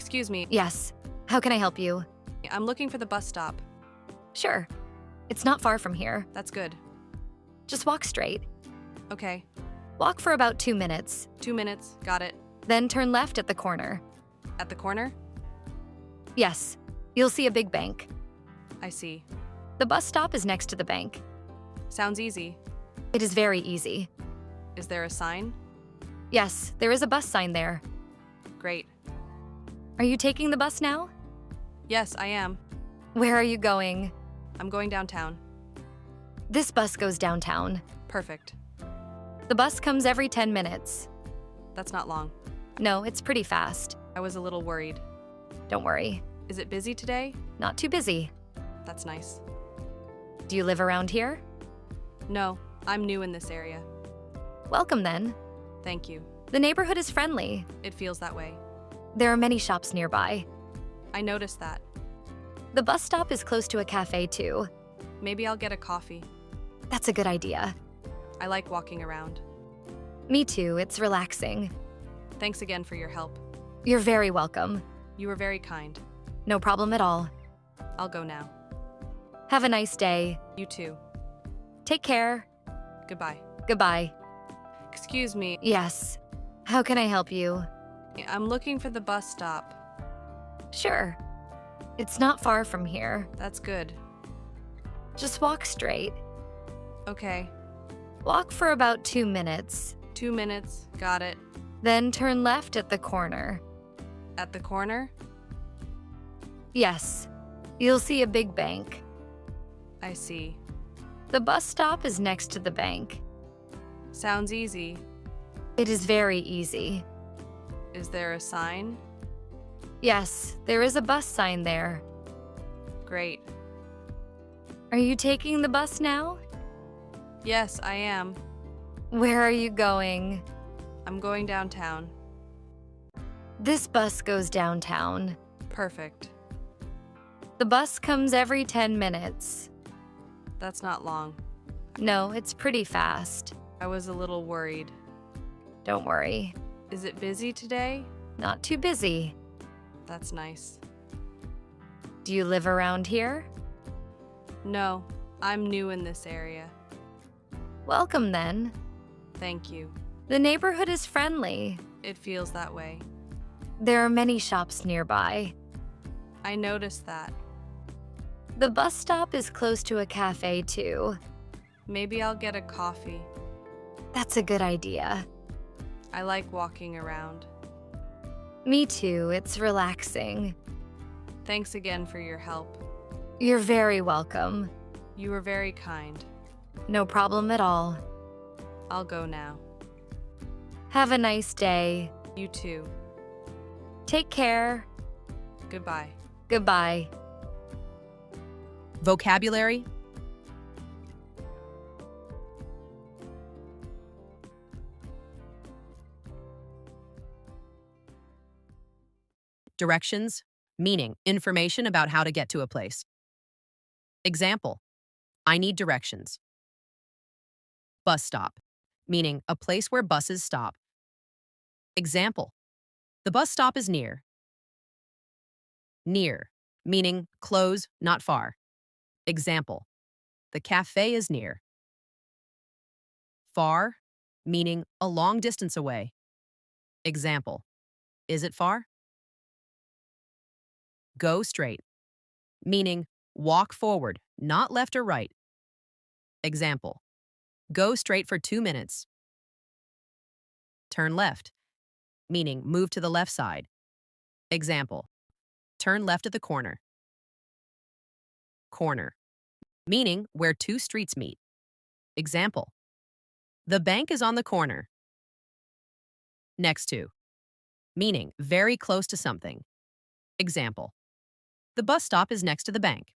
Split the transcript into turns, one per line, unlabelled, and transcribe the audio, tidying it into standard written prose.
Excuse me,
Yes. How can I help you?
I'm looking for the bus stop.
Sure. It's not far from here.
That's good.
Just walk straight.
Okay,
Walk for about 2 minutes.
2 minutes, got it.
Then turn left at the corner.
At the corner?
Yes. You'll see a big bank.
I see.
The bus stop is next to the bank.
Sounds easy.
It is very easy.
Is there a sign?
Yes, there is a bus sign there.
Great.
Are you taking the bus now?
Yes, I am.
Where are you going?
I'm going downtown.
This bus goes downtown.
Perfect.
The bus comes every 10 minutes.
That's not long.
No, it's pretty fast.
I was a little worried.
Don't worry.
Is it busy today?
Not too busy.
That's nice.
Do you live around here?
No, I'm new in this area.
Welcome then.
Thank you.
The neighborhood is friendly.
It feels that way.
There are many shops nearby.
I noticed that.
The bus stop is close to a cafe too.
Maybe I'll get a coffee.
That's a good idea.
I like walking around.
Me too, it's relaxing.
Thanks again for your help.
You're very welcome.
You were very kind.
No problem at all.
I'll go now.
Have a nice day.
You too.
Take care.
Goodbye.
Goodbye.
Excuse me,
Yes. How can I help you?
I'm looking for the bus stop.
Sure. It's not far from here.
That's good.
Just walk straight.
Okay,
Walk for about 2 minutes.
2 minutes, got it.
Then turn left at the corner.
At the corner?
Yes. You'll see a big bank.
I see.
The bus stop is next to the bank.
Sounds easy.
It is very easy.
Is there a sign?
Yes, there is a bus sign there.
Great.
Are you taking the bus now?
Yes, I am.
Where are you going?
I'm going downtown.
This bus goes downtown.
Perfect.
The bus comes every 10 minutes.
That's not long.
No, it's pretty fast.
I was a little worried.
Don't worry.
Is it busy today?
Not too busy.
That's nice.
Do you live around here?
No, I'm new in this area.
Welcome then.
Thank you.
The neighborhood is friendly.
It feels that way.
There are many shops nearby.
I noticed that.
The bus stop is close to a cafe too.
Maybe I'll get a coffee.
That's a good idea.
I like walking around.
Me too, it's relaxing.
Thanks again for your help.
You're very welcome.
You were very kind.
No problem at all.
I'll go now.
Have a nice day.
You too.
Take care.
Goodbye.
Goodbye.
Vocabulary. Directions, meaning information about how to get to a place. Example, I need directions. Bus stop, meaning a place where buses stop. Example, the bus stop is near. Near, meaning close, not far. Example, the cafe is near. Far, meaning a long distance away. Example, is it far? Go straight, meaning walk forward, not left or right. Example, go straight for 2 minutes. Turn left, meaning move to the left side. Example, turn left at the corner. Corner, meaning where two streets meet. Example, the bank is on the corner. Next to, meaning very close to something. Example, the bus stop is next to the bank.